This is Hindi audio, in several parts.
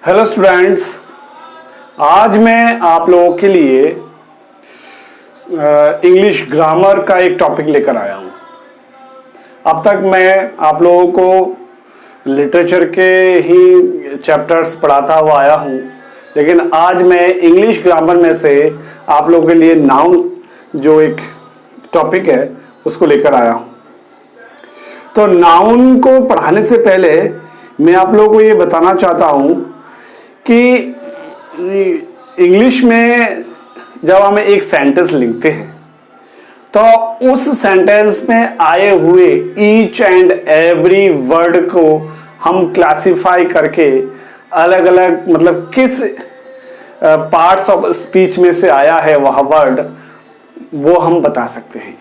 हेलो स्टूडेंट्स, आज मैं आप लोगों के लिए इंग्लिश ग्रामर का एक टॉपिक लेकर आया हूँ। अब तक मैं आप लोगों को लिटरेचर के ही चैप्टर्स पढ़ाता हुआ आया हूँ, लेकिन आज मैं इंग्लिश ग्रामर में से आप लोगों के लिए नाउन जो एक टॉपिक है उसको लेकर आया हूँ। तो नाउन को पढ़ाने से पहले मैं आप लोगों को ये बताना चाहता हूँ कि इंग्लिश में जब हम एक सेंटेंस लिखते हैं तो उस सेंटेंस में आए हुए ईच एंड एवरी वर्ड को हम क्लासिफाई करके अलग अलग मतलब किस पार्ट्स ऑफ स्पीच में से आया है वह वर्ड, वो हम बता सकते हैं।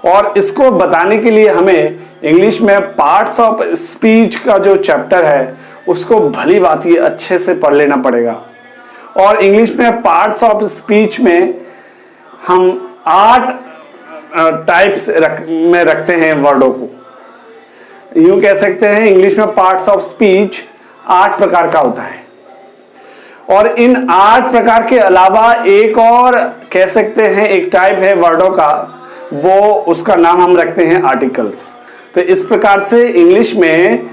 और इसको बताने के लिए हमें इंग्लिश में पार्ट्स ऑफ स्पीच का जो चैप्टर है उसको भली भांति अच्छे से पढ़ लेना पड़ेगा। और इंग्लिश में पार्ट्स ऑफ स्पीच में हम 8 टाइप्स में रखते हैं वर्डों को। यूं कह सकते हैं इंग्लिश में पार्ट्स ऑफ स्पीच 8 प्रकार का होता है। और इन 8 प्रकार के अलावा एक और कह सकते हैं एक टाइप है वर्डों का, वो उसका नाम हम रखते हैं आर्टिकल्स। तो इस प्रकार से इंग्लिश में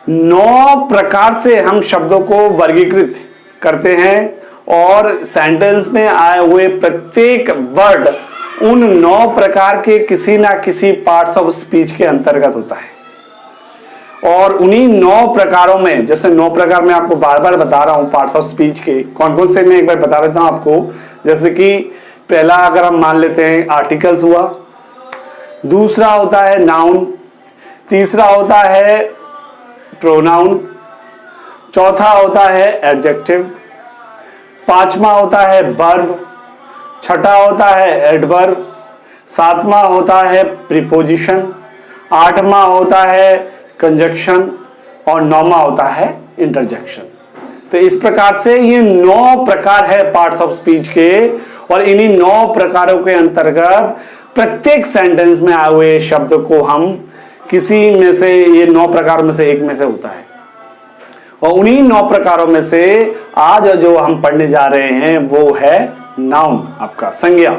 9 प्रकार से हम शब्दों को वर्गीकृत करते हैं और सेंटेंस में आए हुए प्रत्येक वर्ड उन 9 प्रकार के किसी ना किसी पार्ट्स ऑफ स्पीच के अंतर्गत होता है। और उन्हीं 9 प्रकारों में, जैसे 9 प्रकार मैं आपको बार बार बता रहा हूं पार्ट्स ऑफ स्पीच के, कौन कौन से मैं एक बार बता देता हूं आपको। जैसे कि पहला अगर हम मान लेते हैं आर्टिकल्स हुआ, दूसरा होता है नाउन, तीसरा होता है प्रोनाउन, चौथा होता है एडजेक्टिव, पांचवा होता है वर्ब, छठा होता है एडवर्ब, सातवां होता है प्रीपोजिशन, आठवां होता है कंजक्शन और नौवां होता है इंटरजेक्शन। तो इस प्रकार से ये 9 प्रकार है पार्ट्स ऑफ स्पीच के। और इन्हीं 9 प्रकारों के अंतर्गत प्रत्येक सेंटेंस में आए हुए शब्द को हम किसी में से, ये 9 प्रकार में से एक में से होता है। और उन्हीं 9 प्रकारों में से आज जो हम पढ़ने जा रहे हैं वो है नाउन, आपका संज्ञा।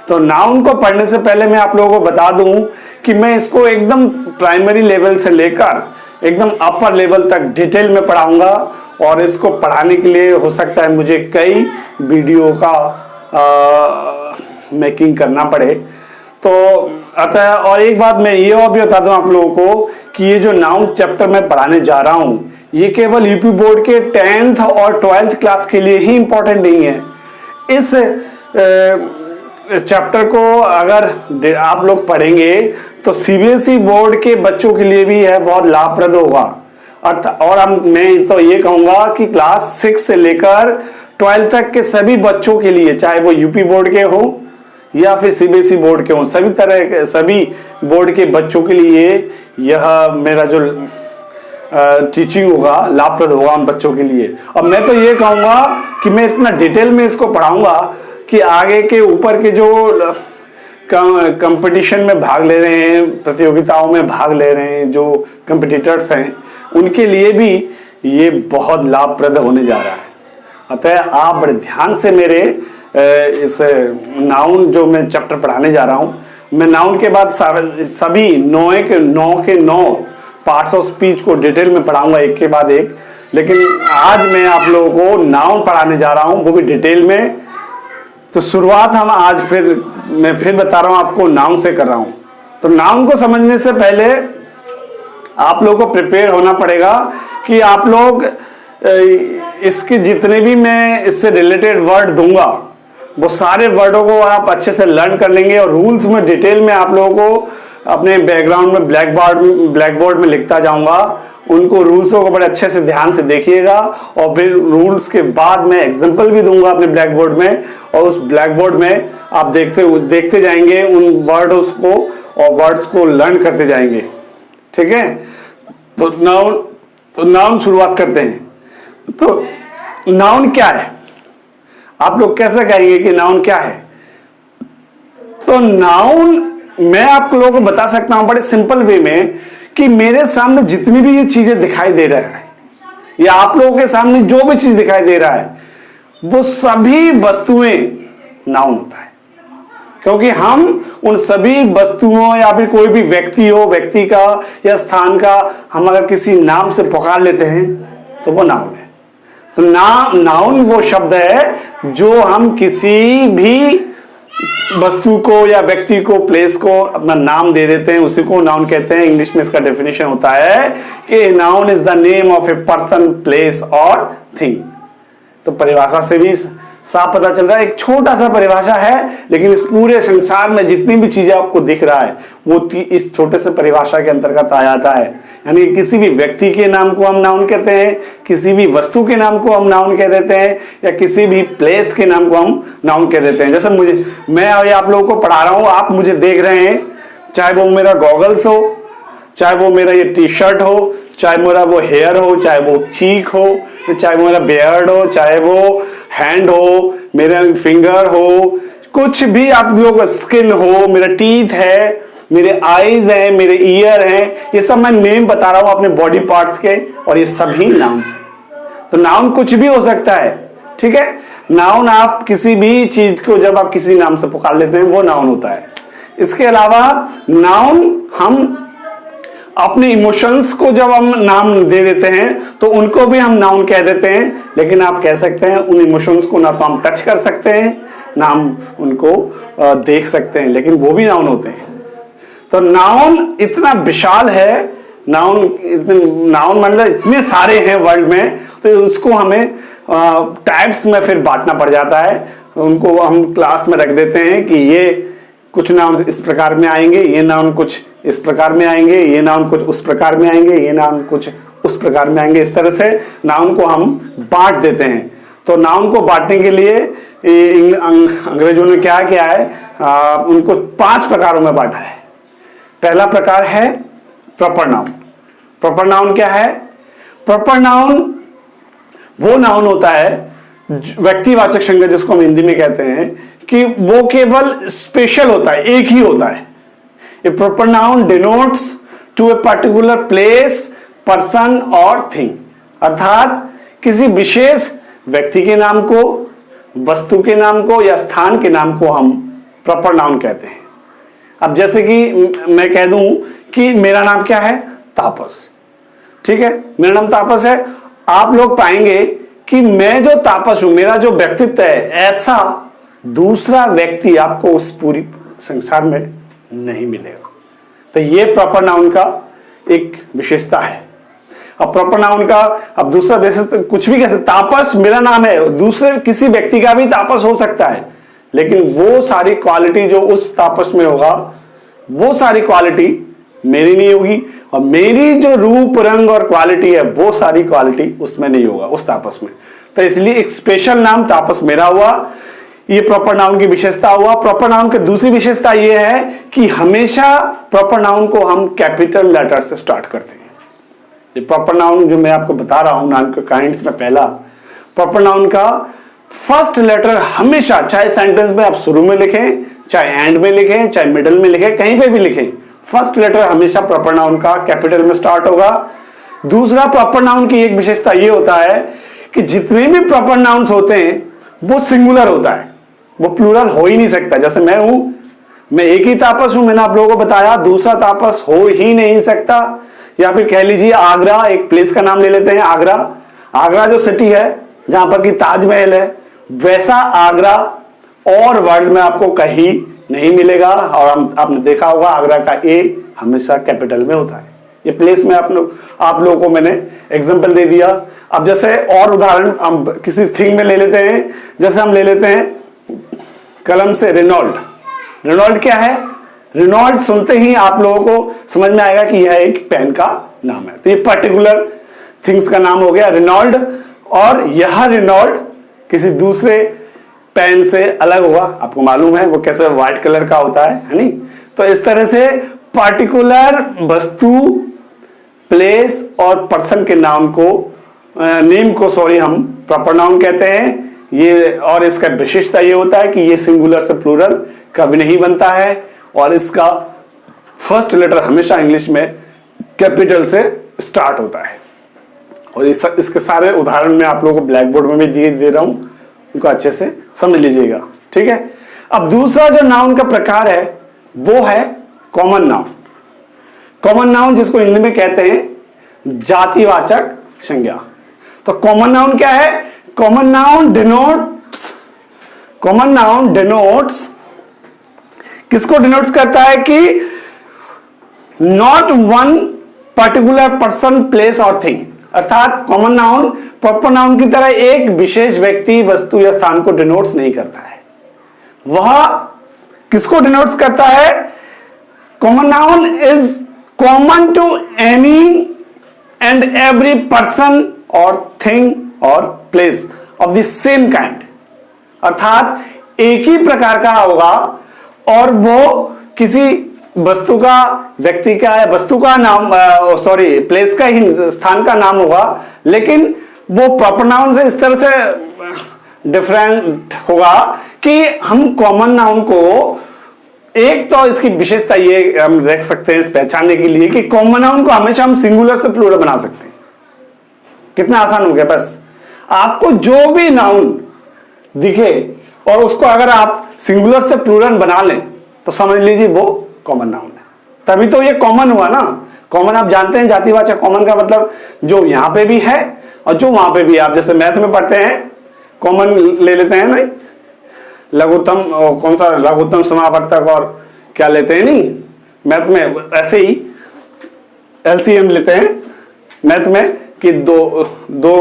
तो नाउन को पढ़ने से पहले मैं आप लोगों को बता दूं कि मैं इसको एकदम प्राइमरी लेवल से लेकर एकदम अपर लेवल तक डिटेल में पढ़ाऊंगा। और इसको पढ़ाने के लिए हो सकता है मुझे कई वीडियो का मेकिंग करना पड़े। तो अतः और एक बात मैं ये और भी बता दूं आप लोगों को कि ये जो नाउन चैप्टर मैं पढ़ाने जा रहा हूं ये केवल यूपी बोर्ड के 10th और 12th क्लास के लिए ही इंपॉर्टेंट नहीं है। इस चैप्टर को अगर आप लोग पढ़ेंगे तो सीबीएसई बोर्ड के बच्चों के लिए भी यह बहुत लाभप्रद होगा। और मैं तो ये कहूंगा कि क्लास 6 से लेकर 12 तक के सभी बच्चों के लिए, चाहे वो यूपी बोर्ड के हो या फिर सीबीएसई बोर्ड के हो, सभी तरह के सभी बोर्ड के बच्चों के लिए यह मेरा जो टीचिंग होगा लाभप्रद होगा उन बच्चों के लिए। और मैं तो ये कहूंगा कि मैं इतना डिटेल में इसको पढ़ाऊंगा कि आगे के ऊपर के जो कंपटीशन में भाग ले रहे हैं, प्रतियोगिताओं में भाग ले रहे हैं जो कंपिटिटर्स हैं, उनके लिए भी ये बहुत लाभप्रद होने जा रहा है। अतः आप बड़े ध्यान से मेरे इस नाउन जो मैं चैप्टर पढ़ाने जा रहा हूं, मैं नाउन के बाद सभी 9 के 9 पार्ट्स ऑफ स्पीच को डिटेल में पढ़ाऊंगा एक के बाद एक। लेकिन आज मैं आप लोगों को नाउन पढ़ाने जा रहा हूं, वो भी डिटेल में। तो शुरुआत हम आज मैं फिर बता रहा हूं आपको नाउन से कर रहा हूं। तो नाउन को समझने से पहले आप लोगों को प्रिपेयर होना पड़ेगा कि आप लोग इसके जितने भी मैं इससे रिलेटेड वर्ड दूंगा वो सारे वर्डों को आप अच्छे से लर्न कर लेंगे। और रूल्स में डिटेल में आप लोगों को अपने बैकग्राउंड में ब्लैक बोर्ड में लिखता जाऊंगा। उनको रूल्सों को बड़े अच्छे से ध्यान से देखिएगा। और फिर रूल्स के बाद मैं एग्जांपल भी दूंगा अपने ब्लैक बोर्ड में, और उस ब्लैक बोर्ड में आप देखते जाएंगे उन वर्ड्स को और वर्ड्स को लर्न करते जाएंगे। ठीक है, तो नाउन शुरुआत करते हैं। तो नाउन क्या है, आप लोग कैसे कहेंगे कि नाउन क्या है? तो नाउन मैं आप लोगों को बता सकता हूं बड़े सिंपल वे में कि मेरे सामने जितनी भी ये चीजें दिखाई दे रहा है या आप लोगों के सामने जो भी चीज दिखाई दे रहा है वो सभी वस्तुएं नाउन होता है, क्योंकि हम उन सभी वस्तुओं या फिर कोई भी व्यक्ति हो, व्यक्ति का या स्थान का हम अगर किसी नाम से पुकार लेते हैं तो वो नाउन है। तो नाउन वो शब्द है जो हम किसी भी वस्तु को या व्यक्ति को, प्लेस को अपना नाम दे देते हैं, उसी को नाउन कहते हैं। इंग्लिश में इसका डेफिनेशन होता है कि noun is the name of a person, place और थिंग। तो परिभाषा से भी साफ पता चल रहा है, एक छोटा सा परिभाषा है, लेकिन इस पूरे संसार में जितनी भी चीजें आपको दिख रहा है वो इस छोटे से परिभाषा के अंतर्गत आ जाता है। यानी किसी भी व्यक्ति के नाम को हम नाउन कहते हैं, किसी भी वस्तु के नाम को हम नाउन कह देते हैं, या किसी भी प्लेस के नाम को हम नाउन कह देते हैं। जैसे मैं आप लोगों को पढ़ा रहा हूं, आप मुझे देख रहे हैं, चाहे वो मेरा गॉगल्स हो, चाहे वो मेरा ये टी शर्ट हो, चाहे मेरा वो हेयर हो, चाहे वो चीक हो, चाहे मेरा बियर्ड हो, चाहे वो हैंड हो, मेरा फिंगर हो, कुछ भी आप लोग, स्किन हो, मेरा टीथ है, मेरे आईज हैं, मेरे ईयर हैं, ये सब मैं नेम बता रहा हूं अपने बॉडी पार्ट्स के, और ये सभी नाउन है। तो नाउन कुछ भी हो सकता है, ठीक है। नाउन आप किसी भी चीज को जब आप किसी नाम से पुकार लेते हैं वो नाउन होता है। इसके अलावा नाउन हम अपने इमोशंस को जब हम नाम दे देते हैं तो उनको भी हम नाउन कह देते हैं, लेकिन आप कह सकते हैं उन इमोशंस को ना तो हम टच कर सकते हैं ना हम उनको देख सकते हैं, लेकिन वो भी नाउन होते हैं। तो नाउन इतना विशाल है, नाउन मतलब इतने सारे हैं वर्ल्ड में, तो उसको हमें टाइप्स में फिर बांटना पड़ जाता है। उनको हम क्लास में रख देते हैं कि ये कुछ नाउन इस प्रकार में आएंगे, ये नाउन कुछ इस प्रकार में आएंगे, ये नाउन कुछ उस प्रकार में आएंगे, ये नाउन कुछ उस प्रकार में आएंगे। इस तरह से नाउन को हम बांट देते हैं। तो नाउन को बांटने के लिए अंग्रेजों ने क्या किया है, उनको 5 प्रकारों में बांटा है। पहला प्रकार है प्रॉपर नाउन। प्रॉपर नाउन क्या है? प्रॉपर नाउन वो नाउन होता है, व्यक्तिवाचक संज्ञा जिसको हम हिंदी में कहते हैं, कि वो केवल स्पेशल होता है, एक ही होता है। A proper noun denotes to a particular place, person और थिंग। अर्थात किसी विशेष व्यक्ति के नाम को, वस्तु के नाम को या स्थान के नाम को हम प्रॉपर नाउन कहते हैं। अब जैसे कि मैं कह दूं कि मेरा नाम क्या है? तापस। ठीक है, मेरा नाम तापस है। आप लोग पाएंगे कि मैं जो तापस हूं, मेरा जो व्यक्तित्व है, ऐसा दूसरा व्यक्ति आपको उस पूरी संसार में नहीं मिलेगा। तो ये प्रॉपर नाउन का एक विशेषता है। अब प्रॉपर नाउन का अब दूसरा विशेषता कुछ भी कैसे, तापस मेरा नाम है, दूसरे किसी व्यक्ति का भी तापस हो सकता है, लेकिन वो सारी क्वालिटी जो उस तापस में होगा वो सारी क्वालिटी मेरी नहीं होगी, और मेरी जो रूप रंग और क्वालिटी है वो सारी क्वालिटी उसमें नहीं होगा, उस तापस में। तो इसलिए एक स्पेशल नाम तापस मेरा हुआ। ये प्रॉपर नाउन की विशेषता हुआ। प्रॉपर नाउन की दूसरी विशेषता यह है कि हमेशा प्रॉपर नाउन को हम कैपिटल लेटर से स्टार्ट करते हैं। ये प्रॉपर नाउन जो मैं आपको बता रहा हूं, नाउन के काइंड्स में पहला प्रॉपर नाउन का फर्स्ट लेटर हमेशा, चाहे सेंटेंस में आप शुरू में लिखें, चाहे एंड में लिखें, चाहे मिडिल में लिखें, कहीं पे भी लिखें, फर्स्ट लेटर हमेशा प्रॉपर नाउन का कैपिटल में स्टार्ट होगा। दूसरा, प्रॉपर नाउन की एक विशेषता यह होता है कि जितने भी प्रॉपर नाउन्स होते हैं वो सिंगुलर होता है, वो प्लूरल हो ही नहीं सकता। जैसे मैं हूं, मैं एक ही तापस हूं, मैंने आप लोगों को बताया, दूसरा तापस हो ही नहीं सकता। या फिर कह लीजिए आगरा, एक प्लेस का नाम ले लेते हैं, आगरा। आगरा जो सिटी है जहां पर कि ताजमहल है, वैसा आगरा और वर्ल्ड में आपको कहीं नहीं मिलेगा। और आपने देखा होगा आगरा का ए हमेशा कैपिटल में होता है। ये प्लेस में आप लोगों को मैंने एग्जांपल दे दिया। अब जैसे और उदाहरण हम किसी थिंग में ले लेते हैं, जैसे हम ले लेते हैं कलम से रेनॉल्ड। रेनॉल्ड क्या है? रेनॉल्ड सुनते ही आप लोगों को समझ में आएगा कि यह एक पेन का नाम है। तो ये पर्टिकुलर थिंग्स का नाम हो गया रेनॉल्ड, और यह रेनॉल्ड किसी दूसरे पेन से अलग होगा। आपको मालूम है वो कैसे व्हाइट कलर का होता है नहीं? तो इस तरह से पर्टिकुलर वस्तु, प्लेस और पर्सन के नाम को, नेम को हम प्रॉपर नाउन कहते हैं। ये और इसका विशेषता ये होता है कि ये सिंगुलर से प्लूरल कभी नहीं बनता है, और इसका फर्स्ट लेटर हमेशा इंग्लिश में कैपिटल से स्टार्ट होता है। और इसके सारे उदाहरण मैं आप लोगों को ब्लैक बोर्ड में भी दे रहा हूं, उनको अच्छे से समझ लीजिएगा। ठीक है, अब दूसरा जो नाउन का प्रकार है वो है कॉमन नाउन। कॉमन नाउन जिसको हिंदी में कहते हैं जातिवाचक संज्ञा। तो कॉमन नाउन क्या है? कॉमन नाउन डिनोट्स किसको डिनोट्स करता है कि not one particular person, place और थिंग। अर्थात कॉमन नाउन प्रॉपर नाउन की तरह एक विशेष व्यक्ति, वस्तु या स्थान को डिनोट्स नहीं करता है। वह किसको डिनोट्स करता है? Common noun is common to any and every person और थिंग और place of the same kind. अर्थात एक ही प्रकार का होगा और वो किसी वस्तु का, व्यक्ति का या वस्तु का नाम, प्लेस का ही, स्थान का नाम होगा, लेकिन वो प्रॉपर नाउन से इस तरह से डिफरेंट होगा कि हम कॉमन नाउन को, एक तो इसकी विशेषता ये हम देख सकते हैं इस पहचानने के लिए कि कॉमन नाउन को हमेशा हम सिंगुलर से प्लूरल बना सकते हैं। कितना आसान हो गया। बस आपको जो भी नाउन दिखे और उसको अगर आप सिंगुलर से प्लूरल बना लें तो समझ लीजिए वो कॉमन नाउन है। तभी तो ये कॉमन हुआ ना। कॉमन आप जानते हैं जातिवाचक, कॉमन का मतलब जो यहां पे भी है और जो वहां पे भी है। आप जैसे मैथ में पढ़ते हैं कॉमन ले लेते हैं नहीं, लघुत्तम, कौन सा लघुत्तम समावर्तक और क्या लेते हैं नहीं मैथ में, ऐसे ही एलसीएम लेते हैं मैथ में कि दो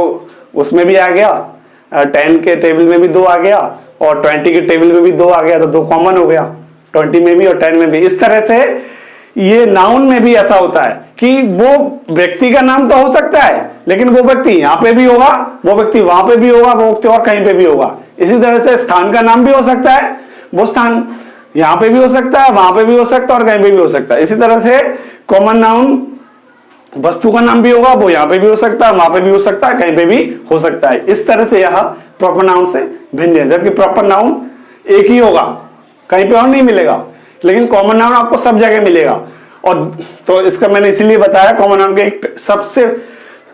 उसमें भी आ गया, 10 के टेबल में भी 2 आ गया और 20 के टेबल में भी 2 आ गया, तो 2 कॉमन हो गया 20 में भी और 10 में भी। इस तरह से ये नाउन में भी ऐसा होता है कि वो व्यक्ति का नाम तो हो सकता है लेकिन वो व्यक्ति यहां पे भी होगा, वो व्यक्ति वहां पे भी होगा, वो व्यक्ति और कहीं पे भी होगा। इसी तरह से स्थान का नाम भी हो सकता है, वो स्थान यहां पे भी हो सकता है, वहां पे भी हो सकता है और कहीं पे भी हो सकता है। इसी तरह से कॉमन नाउन वस्तु का नाम भी होगा, वो यहां पे भी हो सकता है, वहां पे भी हो सकता है, कहीं पे भी हो सकता है। इस तरह से यह प्रॉपर नाउन से भिन्न है, जबकि प्रॉपर नाउन एक ही होगा, कहीं पे और नहीं मिलेगा, लेकिन कॉमन नाउन आपको सब जगह मिलेगा। और तो इसका मैंने इसीलिए बताया कॉमन नाउन का एक सबसे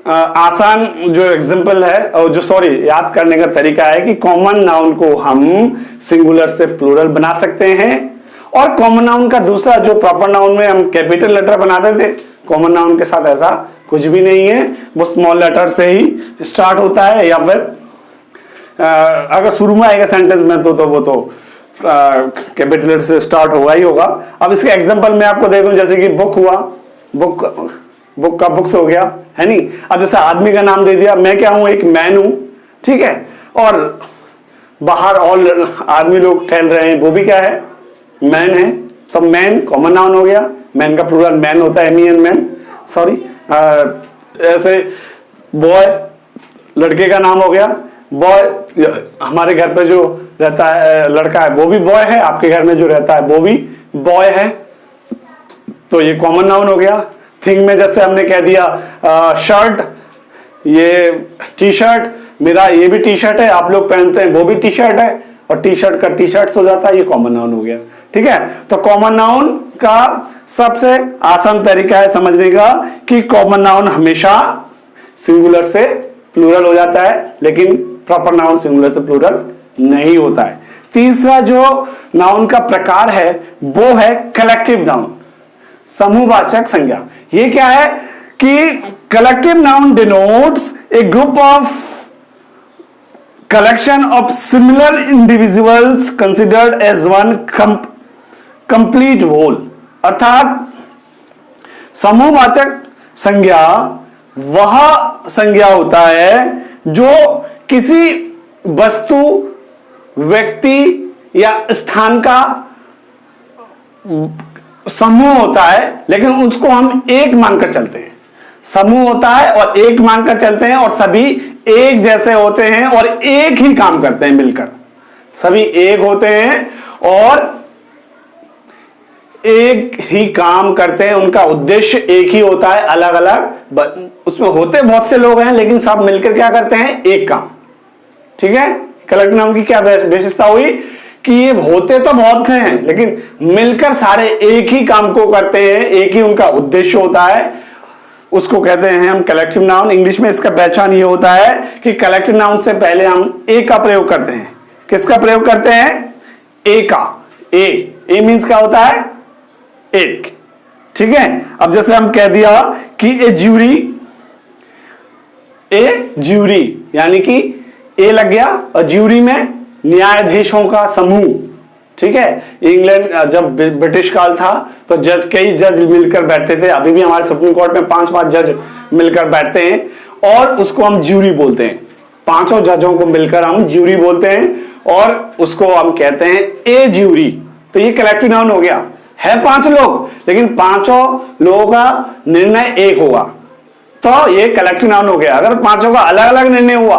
आसान जो एग्जांपल है और जो याद करने का तरीका है कि कॉमन नाउन को हम सिंगुलर से प्लूरल बना सकते हैं। और कॉमन नाउन का दूसरा जो प्रॉपर नाउन में हम कैपिटल लेटर बनाते थे, कॉमन नाउन के साथ ऐसा कुछ भी नहीं है, वो स्मॉल लेटर से ही स्टार्ट होता है, या फिर अगर शुरू में आएगा सेंटेंस में तो वो तो कैपिटल लेटर से स्टार्ट होगा ही होगा। अब इसके एग्जांपल मैं आपको दे दूं, जैसे कि बुक हुआ, बुक का बुक्स हो गया, है नहीं। अब जैसे आदमी का नाम दे दिया, मैं क्या हूं, एक मैन हूं, ठीक है, और बाहर और आदमी लोग टहल रहे हैं, वो भी क्या है, मैन है, तो मैन कॉमन नाउन हो गया। मैन का प्लूरल मैन होता है, MEN मैन, ऐसे बॉय लड़के का नाम हो गया, बॉय हमारे घर पे जो रहता है लड़का है वो भी बॉय है, आपके घर में जो रहता है वो भी बॉय है, तो ये कॉमन नाउन हो गया। थिंग में जैसे हमने कह दिया शर्ट, ये टी शर्ट, मेरा ये भी टी शर्ट है, आप लोग पहनते हैं वो भी टी शर्ट है, और टी शर्ट का टी शर्ट हो जाता है, ये कॉमन नाउन हो गया। ठीक है, तो कॉमन नाउन का सबसे आसान तरीका है समझने का कि कॉमन नाउन हमेशा सिंगुलर से प्लूरल हो जाता है, लेकिन प्रॉपर नाउन सिंगुलर से प्लूरल नहीं होता है। तीसरा जो नाउन का प्रकार है वो है कलेक्टिव नाउन, समूहवाचक संज्ञा। ये क्या है कि collective noun denotes A group of collection of similar individuals considered as one complete whole। अर्थात समूहवाचक संज्ञा वह संज्ञा होता है जो किसी वस्तु, व्यक्ति या स्थान का समूह होता है, लेकिन उसको हम एक मानकर चलते हैं। समूह होता है और एक मानकर चलते हैं, और सभी एक जैसे होते हैं और एक ही काम करते हैं मिलकर, सभी एक होते हैं और एक ही काम करते हैं, उनका उद्देश्य एक ही होता है। अलग अलग उसमें होते बहुत से लोग हैं, लेकिन सब मिलकर क्या करते हैं, एक काम। ठीक है, कलेक्टिव नाउन की क्या विशेषता हुई कि ये होते तो बहुत हैं, लेकिन मिलकर सारे एक ही काम को करते हैं, एक ही उनका उद्देश्य होता है। उसको कहते हैं हम कलेक्टिव नाउन। इंग्लिश में इसका पहचान ये होता है कि कलेक्टिव नाउन से पहले हम ए का प्रयोग करते हैं। किसका प्रयोग करते हैं? ए का। ए मीन्स क्या होता है? एक। ठीक है, अब जैसे हम कह दिया कि ए ज्यूरी यानी कि ए लग गया और ज्यूरी में न्यायाधीशों का समूह। ठीक है, इंग्लैंड जब ब्रिटिश काल था तो कई जज मिलकर बैठते थे। अभी भी हमारे सुप्रीम कोर्ट में 5-5 जज मिलकर बैठते हैं और उसको हम ज्यूरी बोलते हैं। 5 जजों को मिलकर हम ज्यूरी बोलते हैं और उसको हम कहते हैं ए ज्यूरी। तो ये कलेक्टिव नाउन हो गया। है 5 लोग लेकिन 5 लोगों का निर्णय एक होगा तो ये कलेक्टिव नाउन हो गया। अगर 5 का अलग अलग निर्णय हुआ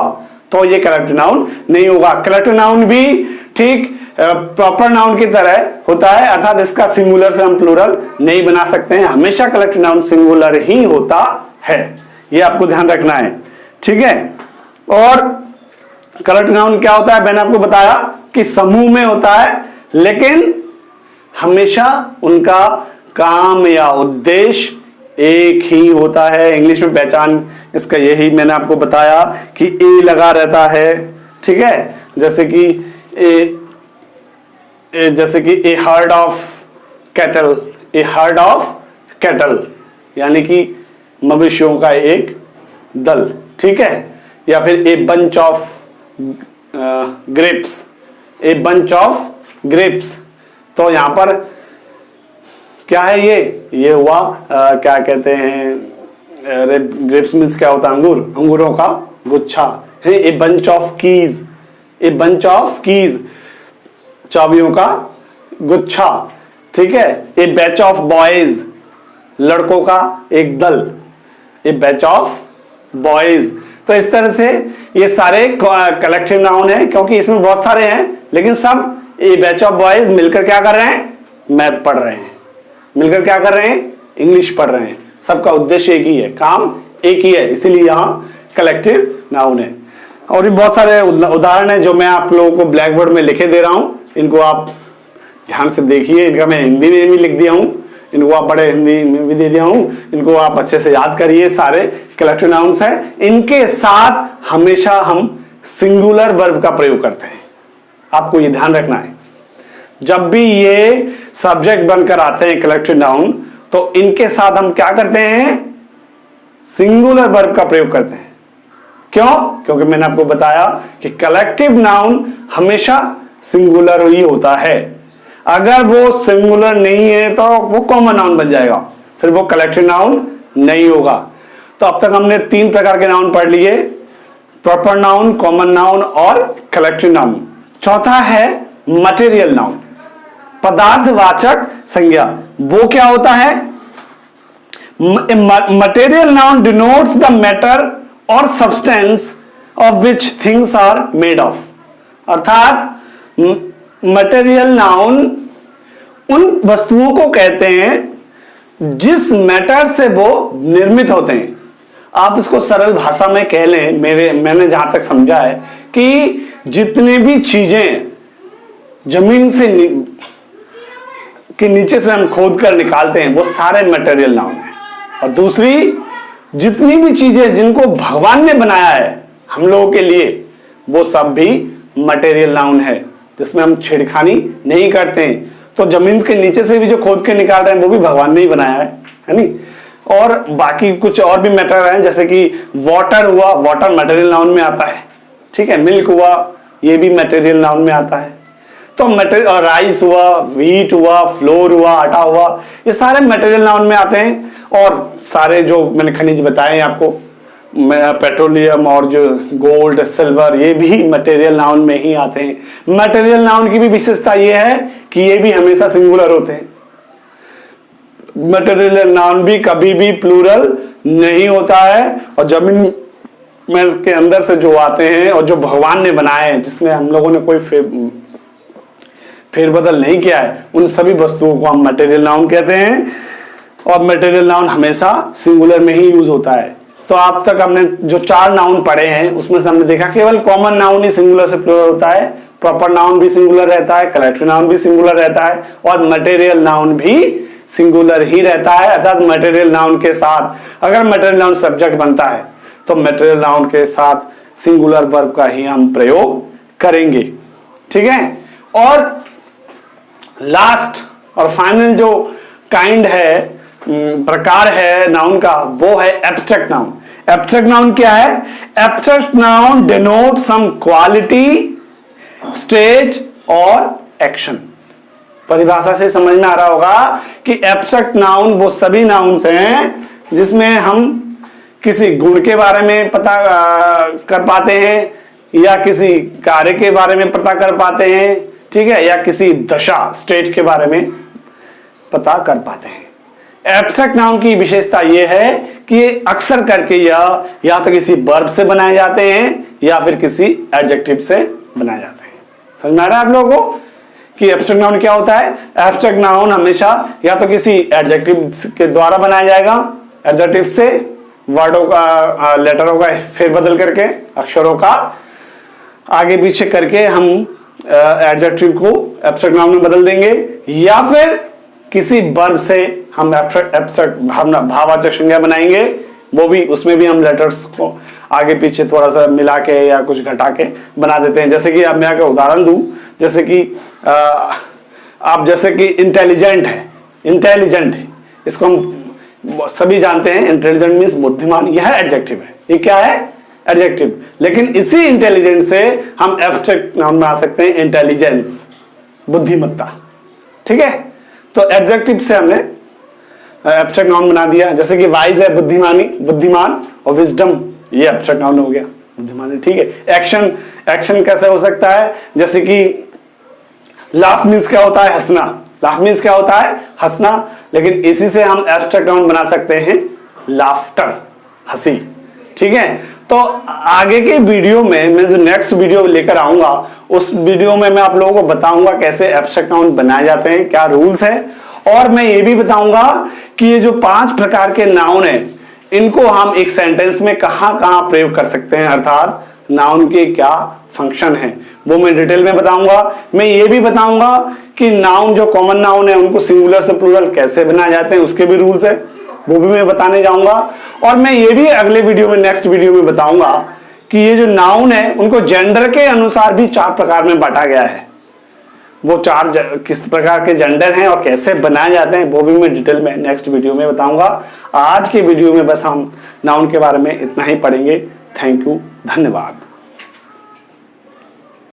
तो ये कलेक्टिव नाउन नहीं होगा। कलेक्टिव नाउन भी ठीक प्रॉपर नाउन की तरह होता है, अर्थात इसका सिंगुलर से हम प्लूरल नहीं बना सकते हैं। हमेशा कलेक्टिव नाउन सिंगुलर ही होता है, ये आपको ध्यान रखना है। ठीक है, और कलेक्टिव नाउन क्या होता है? मैंने आपको बताया कि समूह में होता है लेकिन हमेशा उनका काम या उद्देश्य एक ही होता है। इंग्लिश में पहचान इसका यही मैंने आपको बताया कि ए लगा रहता है। ठीक है, जैसे कि ए हर्ड ऑफ कैटल यानी कि मवेशियों का एक दल। ठीक है, या फिर ए बंच ऑफ ग्रेप्स। तो यहां पर क्या है? ये हुआ क्या कहते हैं? ग्रेप्स मीन्स क्या होता है? अंगूरों का गुच्छा है। ए बंच ऑफ कीज चाबियों का गुच्छा। ठीक है, ए बैच ऑफ बॉयज लड़कों का एक दल। ए बैच ऑफ बॉयज। तो इस तरह से ये सारे कलेक्टिव नाउन है क्योंकि इसमें बहुत सारे हैं लेकिन सब ए बैच ऑफ बॉयज मिलकर क्या कर रहे हैं? मैथ पढ़ रहे हैं। मिलकर क्या कर रहे हैं? इंग्लिश पढ़ रहे हैं। सबका उद्देश्य एक ही है, काम एक ही है, इसीलिए यहां कलेक्टिव नाउन है। और भी बहुत सारे उदाहरण हैं जो मैं आप लोगों को ब्लैक बोर्ड में लिखे दे रहा हूं, इनको आप ध्यान से देखिए। इनका मैं हिंदी में भी लिख दिया हूं, इनको आप बड़े हिंदी में भी दे दिया हूं, इनको आप अच्छे से याद करिए। सारे कलेक्टिव नाउन्स हैं, इनके साथ हमेशा हम सिंगुलर वर्ब का प्रयोग करते हैं। आपको ये ध्यान रखना है, जब भी ये सब्जेक्ट बनकर आते हैं कलेक्टिव नाउन तो इनके साथ हम क्या करते हैं? सिंगुलर वर्ब का प्रयोग करते हैं। क्यों? क्योंकि मैंने आपको बताया कि कलेक्टिव नाउन हमेशा सिंगुलर ही होता है। अगर वो सिंगुलर नहीं है तो वो कॉमन नाउन बन जाएगा, फिर वो कलेक्टिव नाउन नहीं होगा। तो अब तक हमने 3 प्रकार के नाउन पढ़ लिए, प्रॉपर नाउन, कॉमन नाउन और कलेक्टिव नाउन। चौथा है मटेरियल नाउन, पदार्थवाचक संज्ञा। वो क्या होता है? Material noun denotes the matter और substance of which things are made of. अर्थात मटेरियल नाउन उन वस्तुओं को कहते हैं जिस मैटर से वो निर्मित होते हैं। आप इसको सरल भाषा में कह लें, मैंने जहां तक समझा है कि जितने भी चीजें जमीन से के नीचे से हम खोद कर निकालते हैं वो सारे मटेरियल नाउन है। और दूसरी, जितनी भी चीजें जिनको भगवान ने बनाया है हम लोगों के लिए वो सब भी मटेरियल नाउन है, जिसमें हम छेड़खानी नहीं करते हैं। तो जमीन के नीचे से भी जो खोद के निकाल रहे हैं वो भी भगवान ने ही बनाया है नहीं? और बाकी कुछ और भी मैटर हैं, जैसे कि वाटर हुआ, वाटर मटेरियल नाउन में आता है। ठीक है, मिल्क हुआ, ये भी मटेरियल नाउन में आता है। तो मटेरियल, राइस हुआ, व्हीट हुआ, फ्लोर हुआ, आटा हुआ, ये सारे मटेरियल नाउन में आते हैं। और सारे जो मैंने खनिज बताए आपको, पेट्रोलियम और जो गोल्ड, सिल्वर, ये भी मटेरियल नाउन में ही आते हैं। मटेरियल नाउन की भी विशेषता ये है कि ये भी हमेशा सिंगुलर होते हैं। मटेरियल नाउन भी कभी भी प्लूरल नहीं होता है। और जमीन में के अंदर से जो आते हैं और जो भगवान ने बनाए हैं, जिसमें हम लोगों ने कोई फेरबदल नहीं किया है, उन सभी वस्तुओं को हम मटेरियल नाउन कहते हैं। और मटेरियल नाउन हमेशा सिंगुलर में ही यूज होता है। तो अब तक हमने जो 4 नाउन पढ़े हैं उसमें से हमने देखा केवल कॉमन नाउन ही सिंगुलर से प्लूरल होता है, प्रॉपर नाउन भी सिंगुलर रहता है, कलेक्टिव नाउन भी सिंगुलर रहता है और मटेरियल नाउन भी सिंगुलर ही रहता है, अर्थात मटेरियल नाउन के साथ अगर मटेरियल नाउन सब्जेक्ट बनता है तो मटेरियल नाउन के साथ सिंगुलर वर्ब का ही हम प्रयोग करेंगे। ठीक है, और लास्ट और फाइनल जो काइंड है, प्रकार है नाउन का, वो है एब्स्ट्रैक्ट नाउन। एब्स्ट्रैक्ट नाउन क्या है? Abstract noun denote some quality, state और एक्शन। परिभाषा से समझ में आ रहा होगा कि एब्स्ट्रैक्ट नाउन वो सभी नाउन्स हैं जिसमें हम किसी गुण के बारे में पता कर पाते हैं या किसी कार्य के बारे में पता कर पाते हैं, ठीक है, या किसी दशा, स्टेट के बारे में पता कर पाते हैं। एब्स्ट्रैक्ट नाउन की विशेषता यह है कि ये अक्सर करके या तो किसी वर्ब से बनाए जाते हैं या फिर किसी एडजेक्टिव से बनाए जाते हैं। समझ में आ रहा है आप लोगों को कि एब्स्ट्रैक्ट नाउन क्या होता है? एब्स्ट्रैक्ट नाउन हमेशा या तो किसी एडजेक्टिव के द्वारा बनाया जाएगा, एडजेक्टिव से वर्डों का, लेटरों का फेरबदल करके, अक्षरों का आगे पीछे करके हम एडजेक्टिव को एब्स्ट्रैक्ट नाउन में बदल देंगे, या फिर किसी वर्ब से हम एब्स्ट्रैक्ट भाववाचक संज्ञा बनाएंगे, वो भी, उसमें भी हम लेटर्स को आगे पीछे थोड़ा सा मिला के या कुछ घटा के बना देते हैं। जैसे कि अब मैं आपको उदाहरण दूं, जैसे कि आप जैसे कि इंटेलिजेंट है, इंटेलिजेंट, इसको हम सभी जानते हैं, इंटेलिजेंट मीन्स बुद्धिमान, यह एडजेक्टिव है। ये क्या है? एडजेक्टिव। लेकिन इसी इंटेलिजेंट से हम एब्स्ट्रैक्ट नाउन बना सकते हैं, इंटेलिजेंस, बुद्धिमत्ता। ठीक है, तो एडजेक्टिव से हमने एब्स्ट्रैक्ट नाउन बना दिया। जैसे कि वाइज है, बुद्धिमानी, बुद्धिमान, और विजडम, ये एब्स्ट्रैक्ट नाउन हो गया, बुद्धिमानी। ठीक है, एक्शन, एक्शन कैसे हो सकता है? जैसे कि लाफ मीन्स क्या होता है? हंसना। लाफ मीन्स क्या होता है? हंसना। लेकिन इसी से हम एब्स्ट्रैक्ट नाउन बना सकते हैं लाफ्टर, हंसी। ठीक है, तो आगे के वीडियो में मैं जो नेक्स्ट वीडियो लेकर आऊंगा उस वीडियो में मैं आप लोगों को बताऊंगा कैसे एब्स्ट्रैक्ट नाउन बनाए जाते हैं, क्या रूल्स है, और मैं ये भी बताऊंगा कि ये जो 5 प्रकार के नाउन है इनको हम एक सेंटेंस में कहां कहां प्रयोग कर सकते हैं, अर्थात नाउन के क्या फंक्शन है, वो मैं डिटेल में बताऊंगा। मैं ये भी बताऊंगा कि नाउन जो कॉमन नाउन है उनको सिंगुलर से प्लूरल कैसे बनाए जाते हैं, उसके भी रूल्स है, वो भी मैं बताने जाऊंगा। और मैं ये भी अगले वीडियो में, नेक्स्ट वीडियो में बताऊंगा कि ये जो नाउन है उनको जेंडर के अनुसार भी 4 प्रकार में बांटा गया है। वो 4 किस प्रकार के जेंडर हैं और कैसे बनाए जाते हैं वो भी मैं डिटेल में नेक्स्ट वीडियो में बताऊंगा। आज के वीडियो में बस हम नाउन के बारे में इतना ही पढ़ेंगे। थैंक यू, धन्यवाद।